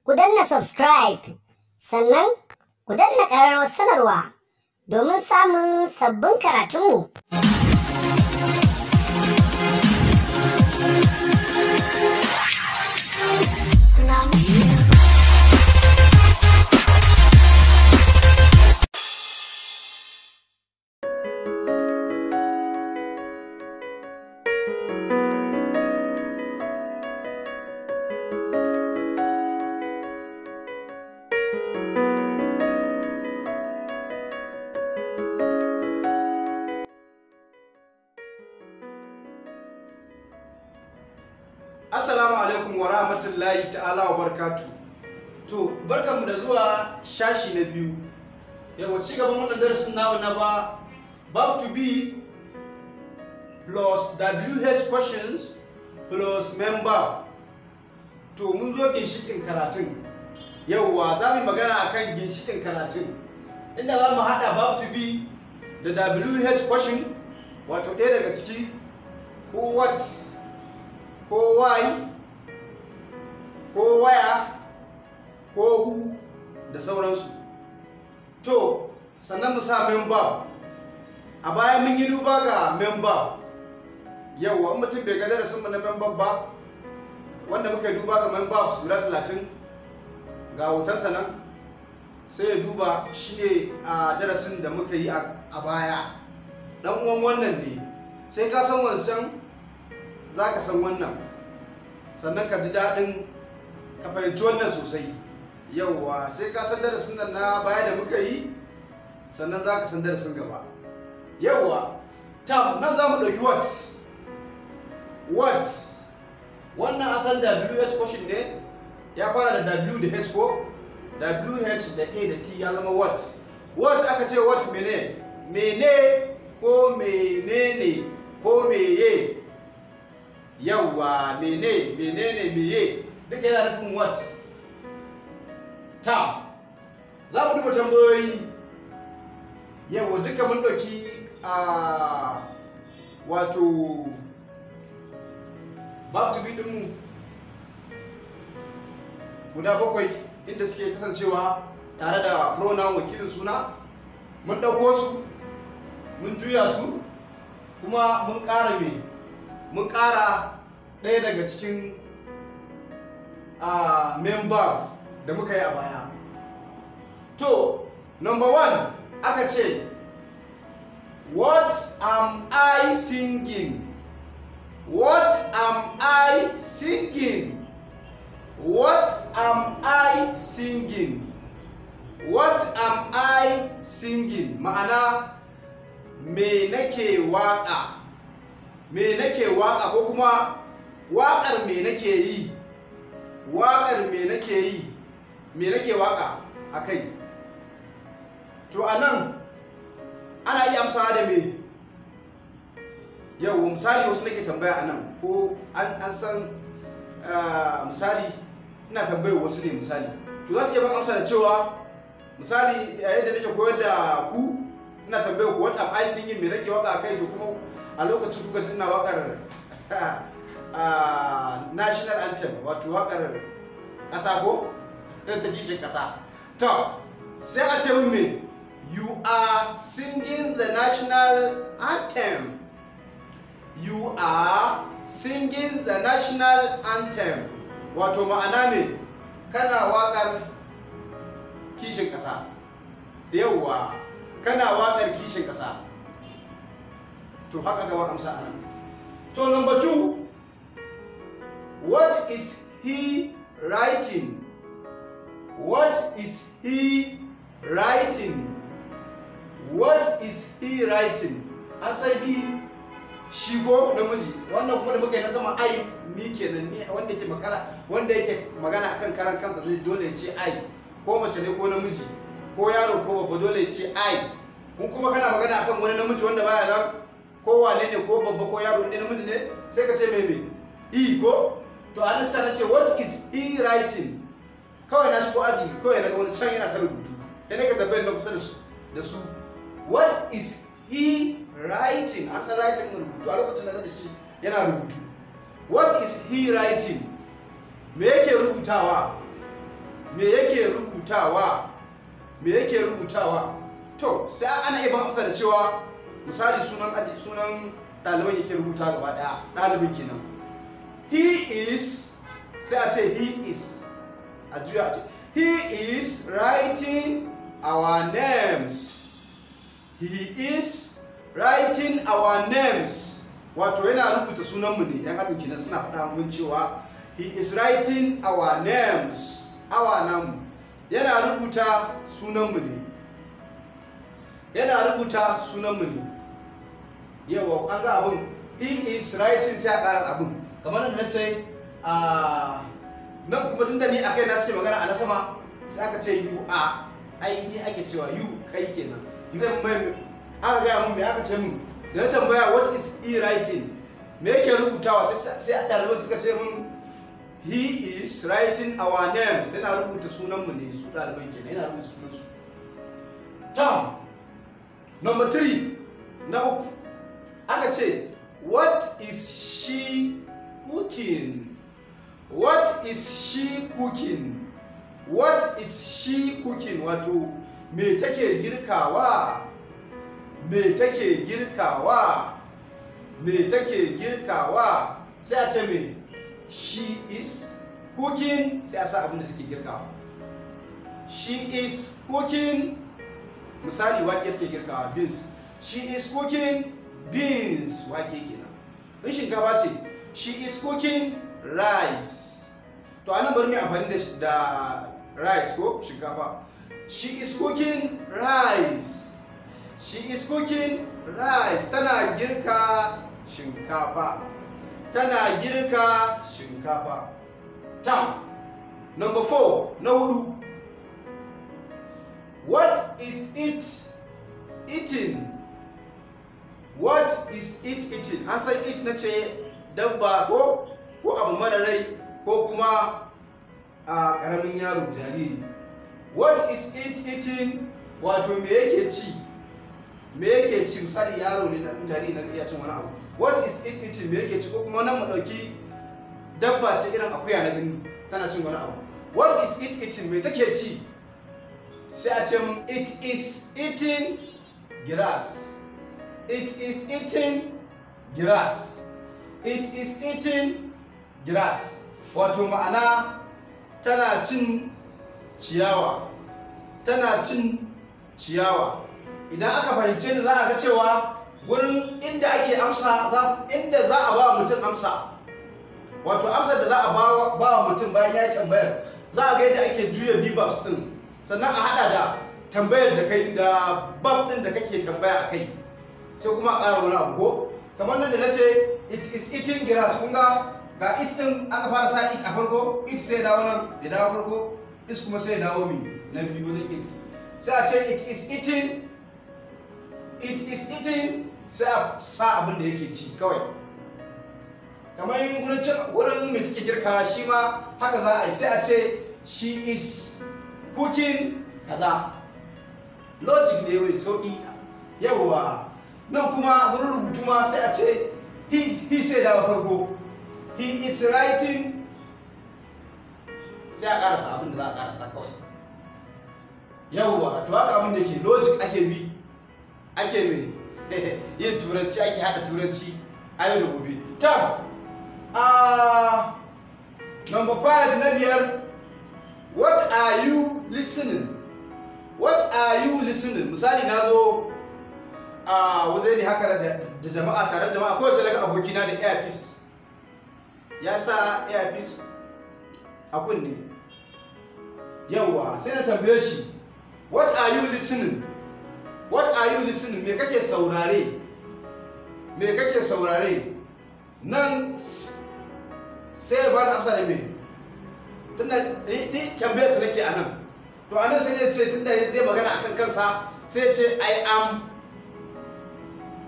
ku danna subscribe, sannan ku danna ƙararrawar sanarwa domin samun sabbin karatunmu. Assalamu alaikum wa rahmatullahi ta'ala wa barakatuh. To barkanmu da zuwa shashi na biyu. Yawa ci gaban wannan darasin namu na verb to be plus WH questions plus main verb. To mun zo ginshikin karatun. Yawa za mu magana akan ginshikin karatun. Inda za mu hada verb to be da WH question, wato ɗaya daga ciki, ko what, ko why, ko waya, ko who da sauransu. To sannan mu sa main verb. A baya mun yi duba ga main verb. Yawwa in mutum bai ga darasin mu na main verb ba, wanda muka yi duba ga main verbs guda 30 ga hotonsa nan, sai ya duba shine a darasin da muka yi a baya. Dan uwan wannan ne, sai ka san wancan za ka san wannan, sannan ka ji daɗin ka fahimci wannan sosai. Yauwa sai ka san darasin nan na baya da muka yi, sannan za ka san darasin gaba. Yauwa tam nan za mu ɗauki what. Wannan asan WH question ne, ya fara da W da H ko? WH da A da T ya zama what. What aka ce what mene? Mene ko menene ko meye? Yawwa menene meye duka yana nufin what. Ta za mu duba tambayoyi. Yawwa duka mun ɗauki wato verb to be ɗinmu guda 7 inda suke kasancewa tare da pronoun wakilin suna. Mun ɗauko su, mun juya su, kuma mun ƙara me? Mun ƙara ɗaya daga cikin main verb da muka yi a baya. To number 1 aka ce what am I singing? What am I singing? What am I singing? What am I singing? Ma'ana me nake waƙa? Me nake waƙa, ko kuma waƙar me nake yi? Waƙar me nake yi? Me nake waƙa a kai? To a nan ana iya amsawa da me? Yau misali wasu nake tambaya a nan, ko an san misali ina tambayar wasu ne misali. To za su iya ban amsa da cewa misali yayin da nake koyar da ku, ina tambayar ku what am I singing, me nake waƙa a kai, to kuma a lokacin kuka ji ina waƙar national anthem, wato waƙar ƙasa ko ta kishin ƙasa. To sai a ce min me? You are singing the national anthem. You are singing the national anthem. Wato ma'ana me? Kana waƙar kishin ƙasa. Yawwa kana waƙar kishin ƙasa. To haka gaba amsa anan. To number 2, what is he writing? What is he writing? What is he writing? An sai bi shi ko namiji, wannan kuma da muka yi na sama ai ni kenan, ni wanda yake magana akan karan kansa zai dole ya ce ai, ko mace ne ko namiji, ko yaro ko babba dole ya ce ai. Mun kuma kana magana akan wani namiji wanda baya nan, ko wane ne, ko babba ko yaro ne, namiji ne, sai ka ce me he ko? To a nan na ce what is he writing? Kawai na shigo aji, kawai na ga wani can yana ta rubutu, sai nake tambayar na kusa da su what is he writing? An san writing rubutu, a lokacin da shi yana rubutu. What is he writing? Me yake rubutawa? me yake rubutawa? Me yake rubutawa? To sai ana iya ba amsa da cewa misali sunan ɗaliban yake rubuta gaba ɗaya, ɗalibin kenan. He is, sai a ce he is, a juya a ce he is writing our names. He is writing our names. Wato yana rubuta sunanmu ne, yan ajin kenan suna faɗa mun cewa he is writing our names. Our namu yana rubuta sunanmu ne. Yana rubuta sunanmu ne. Yawa an ga abun, he is writing sai a ƙara abun. Kamar nan na ce nan kuma tunda ni akai na suke magana a na sama sai aka ce you are. Ai ni ake cewa you kai kenan. Zai mai aka gaya mun me aka ce mun da na tambaya what is he writing, me yake rubutawa, sai ɗaliban suka ce mun he is writing our names. Yana rubuta sunanmu ne, su ɗaliban kenan yana rubuta sunansu. Tom number 3 na uku aka ce what is she cooking? What is she cooking? What is she cooking? Wato me take girkawa? Me take girkawa? Me take girkawa? Sai a ce me? She is cooking. Sai a sa abin da take girkawa. She is cooking. Misali wake take girkawa, beans. She is cooking beans. Wake kenan. In shinkafa ce, she is cooking rice. To anan bari mu amfani da rice ko shinkafa. She is cooking rice. She is cooking rice. Tana girka shinkafa. Tana girka shinkafa. Tam. Number 4 na hudu. What is it eating? What is it eating? An san it na ce dabba ko abu mara rai ko kuma ƙaramin yaro jariri. What is it eating? Wato me yake ci? Me yake ci? Misali yaro ne na jariri na iya cin wani abu. What is it eating? Me yake ci? Ko kuma nan mu ɗauki dabba ce irin akuya na gani tana cin wani abu. What is it eating? Me take ci? Sai a ce mun it is eating grass. It is eating grass. It is eating grass. Wato ma'ana tana cin ciyawa. Tana cin ciyawa. Idan aka fahimce ni za a ga cewa gurin inda ake amsa, inda za a ba mutum amsa, wato amsar da za a ba mutum bayan ya yi tambayar, za a ga yadda ake juya verbs din, sannan a hada da tambayar da kai da verb din da kake tambaya a kai, sai kuma a ƙara wani abu ko kamar nan da na ce it is eating grass. Kun ga it din aka fara sa it a farko, it sai dawo nan ya dawo farko, is kuma sai ya dawo mi na biyu wajen it. Sai a ce it is eating sai a sa abin da yake ci kawai. Kamar wurin mai take girka shi ma haka za a yi, sai a ce she is cooking kaza. Logic ne mai sauƙi. Yawwa nan kuma wurin rubutu ma sai a ce he sai dawo farko, he is writing, sai a ƙarasa abin da za a ƙarasa kawai. Yawwa to haka abin da ke logic ake bi, ake mai yin turanci, ake haɗa turanci a yau da gobe. Ta number 5 na biyar, what are you listening? What are you listening? Misali na zo waje ne haka da jama'a, tare jama'a, ko sai daga abokina da earpiece, ya sa earpiece a kunne. Yawwa sai na tambaye shi what are you listening? What are you listening? Me kake saurare? Me kake saurare? Nan sai ya bani amsa da me? Tunda ni tambayar sa nake anan. To anan sai ya ce tunda zai magana akan kansa, sai ya ce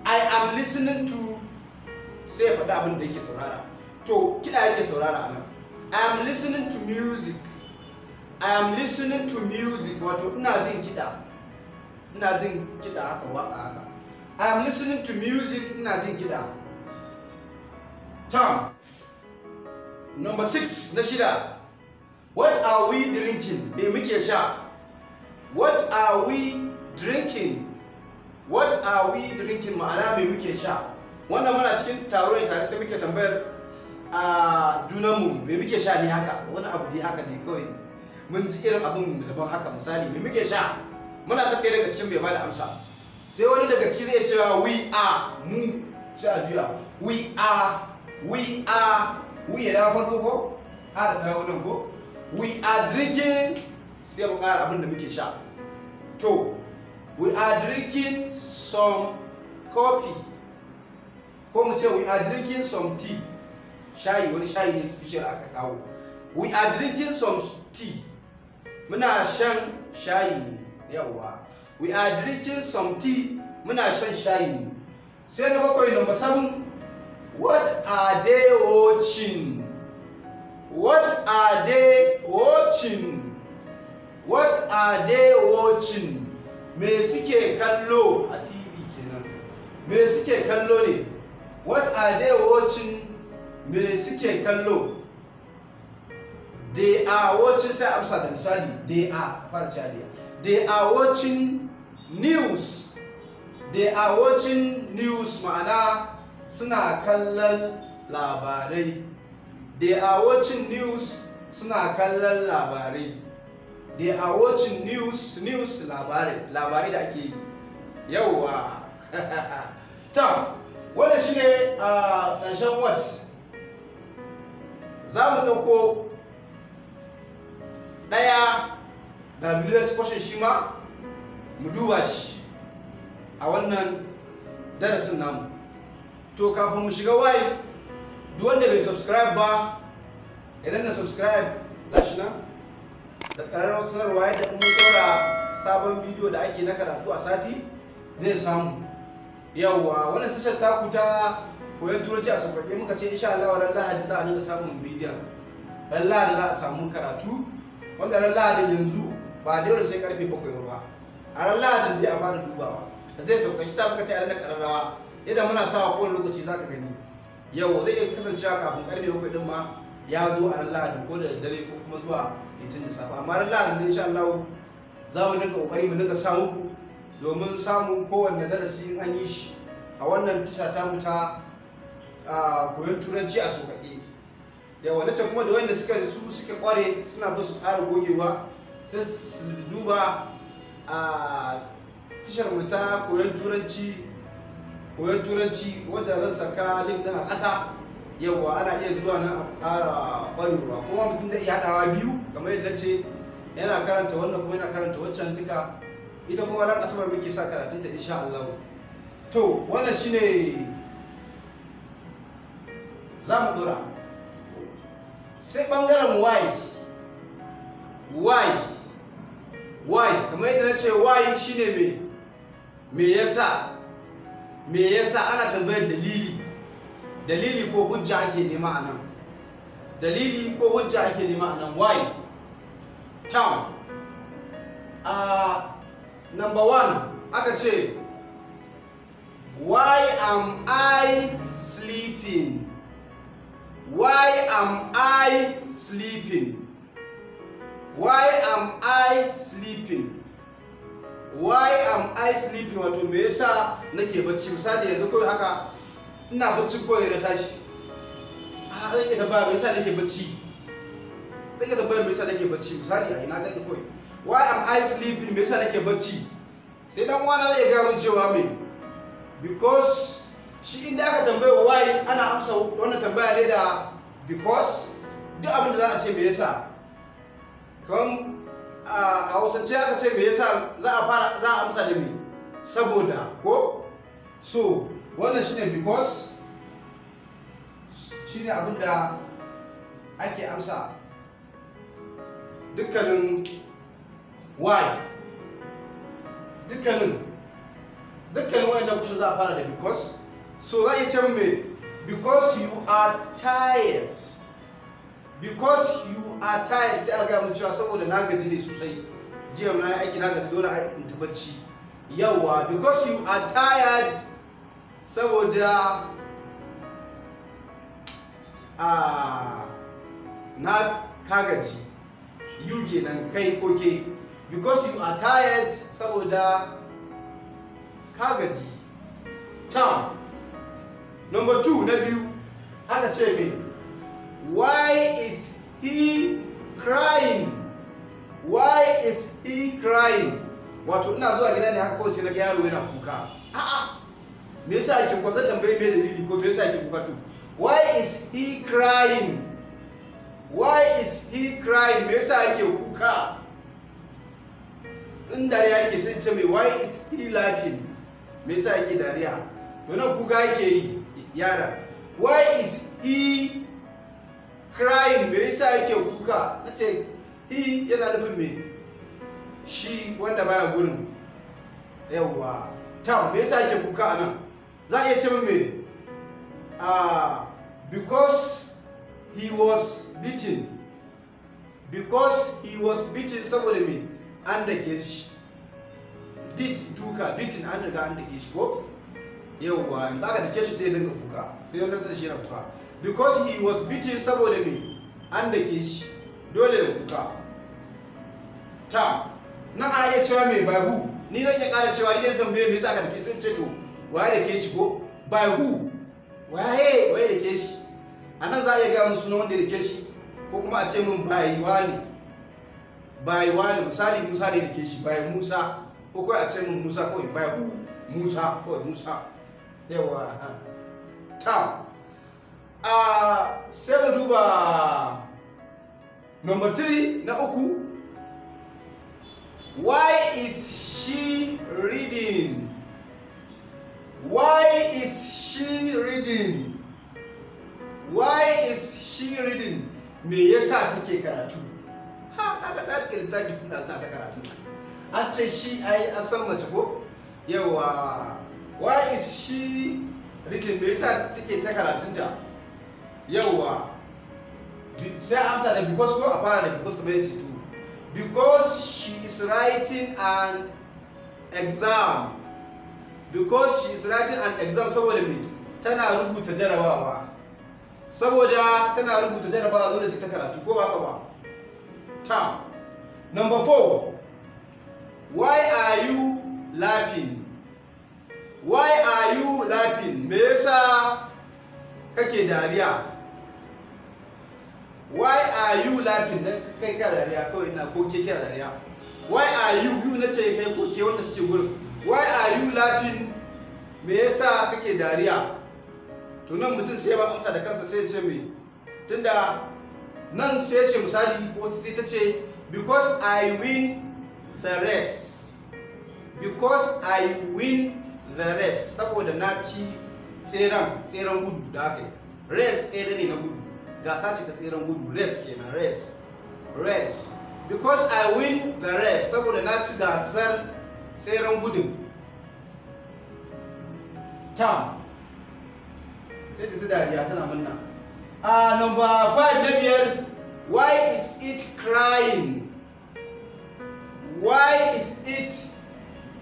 I am listening to, sai ya faɗa abin da yake saurara. To kiɗa yake saurara anan. I am listening to music. I am listening to music. Wato ina jin kiɗa. Ina jin kiɗa haka, waka haka. I am listening to music. Ina jin kiɗa. Tom. Number 6 na shida. What are we drinking? Me muke sha. What are we drinking? What are we drinking? Ma'ana me muke sha. Wannan muna cikin taro ne tare sai muke tambayar a junanmu me muke sha ne haka. Wani abu dai haka ne kawai. Mun ji irin abin daban haka misali me muke sha. Muna son ɗaya daga cikin bai bada amsa. Sai wani daga ciki zai cewa we are mu sha juya. We are we ya dawo farko ko? A da dawo nan ko? We are drinking sai mu ƙara abin da muke sha. To, we are drinking some coffee. Ko mu ce we are drinking some tea. Shayi, wani shayi ne special aka kawo. We are drinking some tea. Muna shan shayi ne. Yawwa. We are drinking some tea. Muna shan shayi ne. Sai na bakwai number 7. What are they watching? What are they watching? What are they watching? Me suke kallo a TV kenan. Me suke kallo ne? What are they watching? Me suke kallo? They are watching, sai amsa da misali. They are fara cewa they are watching news. They are watching news ma'ana suna kallon labarai. They are watching news suna kallon labarai. They are watching news labarai da ake yi. Yawwa. Ta, wannan shine ƙarshen what? Za mu ɗauko ɗaya WH question shi ma mu duba shi a wannan darasin namu. To kafin mu shiga why, duk wanda bai subscribe ba idan na subscribe gashi nan da ƙararrawar sanarwa yadda mun ɗora sabon bidiyo da ake na karatu a sati zai samu. Yawwa, wannan tashar taku ta koyon turanci a sauƙaƙe muka ce insha Allah ran Lahadi za a dinga samun bidiyon. Ran Lahadi za a samu karatu wanda ran Lahadi yanzu ba dole sai karfe 7 ba. A ran Lahadin dai a fara dubawa. Zai sauka shi ta muka ce a ranar ƙararrawa idan muna sawa kowane lokaci zaka gani. Yau zai iya kasancewa kafin karfe 7 din ma ya zo a ran Lahadi ko da dare ko kuma zuwa Litinin da safe. Amma ran Lahadi insha Allah za mu dinga kokari mu dinga sa muku domin samun kowanne darasi in an yi shi a wannan tasha ta mu ta koyon turanci a sauƙaƙe. Yawa nace kuma da wanda suka kware suna so su ƙara gogewa sai su duba a tashar mu ta koyon turanci wadda zan saka link din a ƙasa. Yawa ana iya zuwa nan a ƙara ƙwarewa kuma mutum zai iya haɗawa biyu kamar yadda ce yana karanta wannan kuma yana karanta waccan duka. Ita kuma ran asabar muke sa karatunta insha Allah. To wannan shine za mu dora. Sai bangaren why kamar yadda na ce why shine me yasa ana tambayar dalili ko hujja ake nema a nan. Why? Town. Number 1 aka ce why am I sleeping? Why am I sleeping? Wato me yasa nake bacci? Misali yanzu kawai haka ina bacci kawai na tashi. Zan iya tambaya me yasa nake bacci? Misali a ina gani kawai. Why am I sleeping? Me yasa nake bacci? Sai dan wani zai ga mun cewa me? Because shi inda aka tambaye why ana amsa wannan tambaya ne da because. Duk abin da za a ce me yasa? Kam a Hausance aka ce me yasa za a amsa da me? Saboda ko? So wannan shine because shine abin da ake amsa dukkanin why. Dukkanin wayannan kushin za a fara da because. So za a ce me? Because you are tired. Sai a gaya mun cewa saboda na gaji ne sosai. Jiya na yi aiki na gaji dole a in bacci. Yawwa, because you are tired saboda na ka gaji. you kenan kai ko ke, because you are tired saboda ka gaji. Tam. Number 2 na biyu aka ce me, why is he crying? Why is he crying? Wato ina zuwa gida ne haka kawai sai na ga yaro yana kuka. A'a, me yasa yake kuka? Zan tambaye me dalili ko me yasa yake kuka to. Why is he crying? Why is he crying? Me yasa yake kuka? In dariya yake sai ce me, why is he laughing? Me yasa yake dariya? To nan kuka yake yi yara. Why is he crying? Me yasa yake kuka? Nace he yana nufin me? Shi wanda baya gurin. Yawwa. Tam, me yasa yake kuka anan? Za a iya ce min me? Because he was beaten. Because he was beaten saboda me? An dake shi. Beat, duka, beaten, an riga an dake shi ko? Yawwa, in aka dake shi sai ya dinga kuka. Sai wanda da shi yana kuka. Because he was beaten saboda me? An dake shi. Dole ya kuka. Ta, nan a iya cewa me, by who? Ni zan iya ƙara cewa idan tambaye me yasa aka dake sai ce to waye dake shi ko? By who? Waye dake shi? Anan za a iya ga musu wanda dake shi ko kuma a ce min by wani. By wani, misali Musa ne dake shi, by Musa, ko kawai a ce min Musa kawai, by who? Musa, kawai Musa. Yawa. Ta. Sai mu duba number 3 na uku. Why is she reading? Why is she reading? Why is she reading? Me yasa take karatu? Ha, aka ta rike littafi tun da ta karatu. An ce shi ai an san mace ko? Yawa. Why is she reading? Me yasa take ta karatunta? Yawa. Sai amsa da because ko a fara da because kamar yace to. Because she is writing an exam. Because she is writing an exam saboda me? Tana rubuta jarabawa. Saboda tana rubuta jarabawa dole ta karatu ko ba ka ba? Ta. Number 4. Why are you laughing? Why are you laughing? Me yasa kake dariya? Why are you laughing? Kai ka dariya kawai ina ko ke kira dariya. Why are you nace kai ko ke wanda suke gurin. Why are you laughing? Me yasa kake dariya? To nan mutum sai ba amsa da kansa sai ya ce me? Tunda nan sai ya ce misali ko ta ce because I win the race. Because I win the race. Saboda na ci tseren gudu da aka yi. Race tsere ne na gudu. Gasa ce ta tseren gudu. Race kenan, race. Because I win the race. Saboda na ci gasar tseren gudun. Tam. Sai ta dariya tana murna. Number 5 na biyar. Why is it crying? Why is it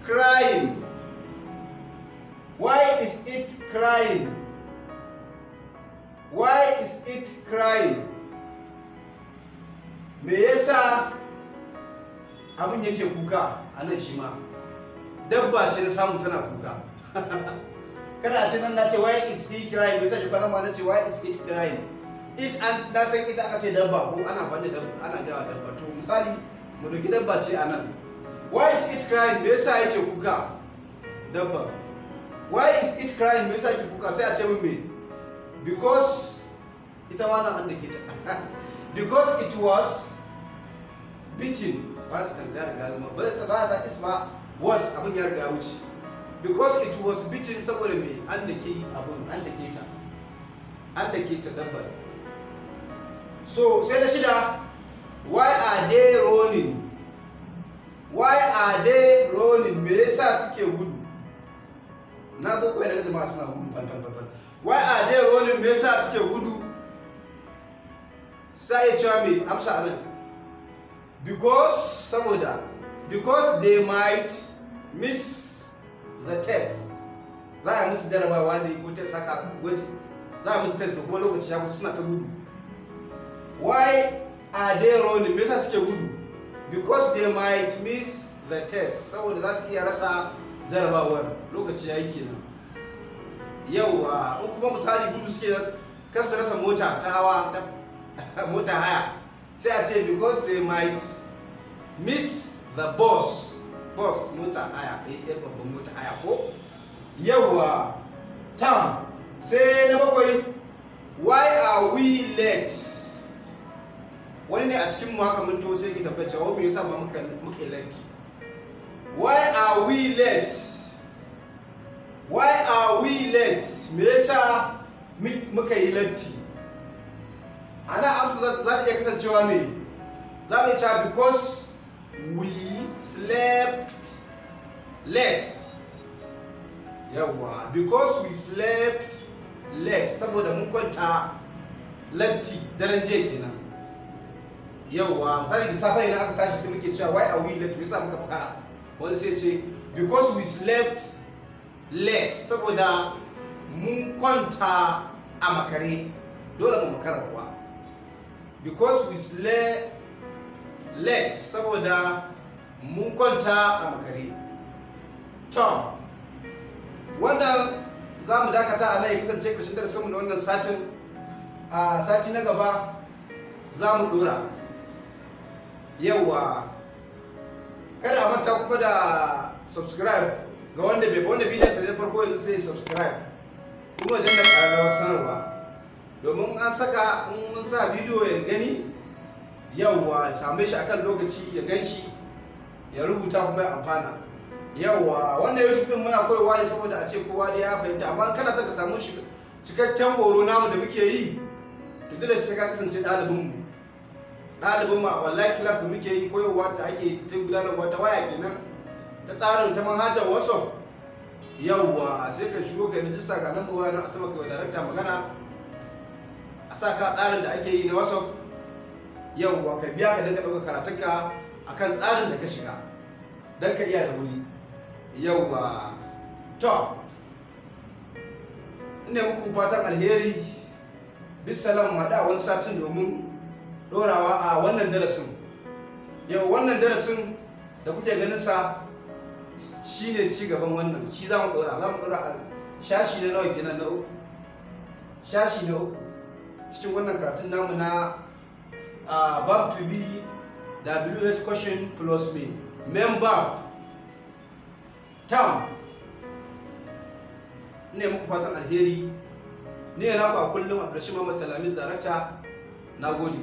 crying? Why is it crying? Why is it crying? Me yasa abin yake kuka a nan shi ma? Dabba ce na samu tana kuka. Kada a ce nan na ce why is he crying? Me yasa ki kwana ma na ce why is it crying? It and na san ita aka ce dabba ko ana banda dabba, ana gawa dabba. To misali mu dauki dabba ce a nan. Why is it crying? Me yasa yake kuka? Dabba. Why is it crying? Me yasa yake kuka? Sai a ce min me? Because ita ma nan an dake ta. Because it was beaten. Past tense ya riga ma. Ba za isma was abin ya riga wuce. Because it was beaten saboda me? An dake abun, an dake ta. An dake ta dabbar. So sai da shida. Why are they running? Why are they running? Me yasa suke gudu? Na zo kawai daga jama'a suna gudu fal. Why are they running? Me yasa suke gudu? Sai ya cewa me amsa anan. Because saboda because they might miss the test. Za a musu jarabawa ne ko test saka gwaji. Za a musu test da kuma lokaci ya suna ta gudu. Why are they running? Me yasa suke gudu? Because they might miss the test. Saboda za su iya rasa jarabawar. Lokaci yayi kenan. Yauwa, in kuma misali gudu suke kasa rasa mota ta hawa ta mota haya, sai a ce because they might miss the bus. Bus mota haya, babban mota haya ko? Yauwa, tam, sai na bakwai, why are we late? Wani ne a cikin mu haka mun to sai ki tabbata cewa me yasa ma muke late? Why are we late? Why are we late? Me yasa muka yi latti? Ana amsa za ta iya kasancewa ne. Za mu ce because we slept late. Yawa, because we slept late, saboda mun kwanta latti daren jiya kenan. Yawa, misali da safe idan aka tashi sai muke cewa why are we late? Me yasa muka fakara? Wani sai ce because we slept late, saboda mun kwanta a makare. Dole mu makara kuwa. Because we slept late, saboda mun kwanta a makare. To, wannan za mu dakata a nan ya kasance ƙarshen darasinmu na wannan satin. A sati na gaba za mu dora. Yawa, kada a manta kuma da subscribe ga wanda bidiyon sa ne farko yanzu sai subscribe kuma danna ƙararrawar sanarwa domin an saka in mun sa bidiyo ya gani. Yawa, same shi akan lokaci ya ganshi ya rubuta kuma ya amfana. Yawa, wannan YouTube din muna koyarwa ne saboda a ce kowa da ya fahimta, amma kana son ka samu shi cikakken horo namu da muke yi to dole sai ka kasance ɗalibin mu a wallahi class da muke yi, koyarwa da ake ta gudanarwa ta waya kenan ta tsarin ta manhajar WhatsApp. Yawa, sai ka shigo ka rijista ga number waya na a sama kai wa darakta magana a sa ka tsarin da ake yi na WhatsApp. Yawa, ka biya ka dinga ɗaukar karatunka akan tsarin da ka shiga don ka iya da wuri. Yawa, to ina muku fatan alheri. Bisalam, ma da wani satin domin dorawa a wannan darasin. Yau wannan darasin da kuke ganin sa shine ci gaban wannan, shi za mu dora a shashi na nawa kenan, na uku. Shashi na uku cikin wannan karatun namu na verb to be WH question plus main verb. Tam, ne muku fatan alheri. Ni yana ku a kullum Abdulrashid Muhammad Talamis Darakta. Na gode.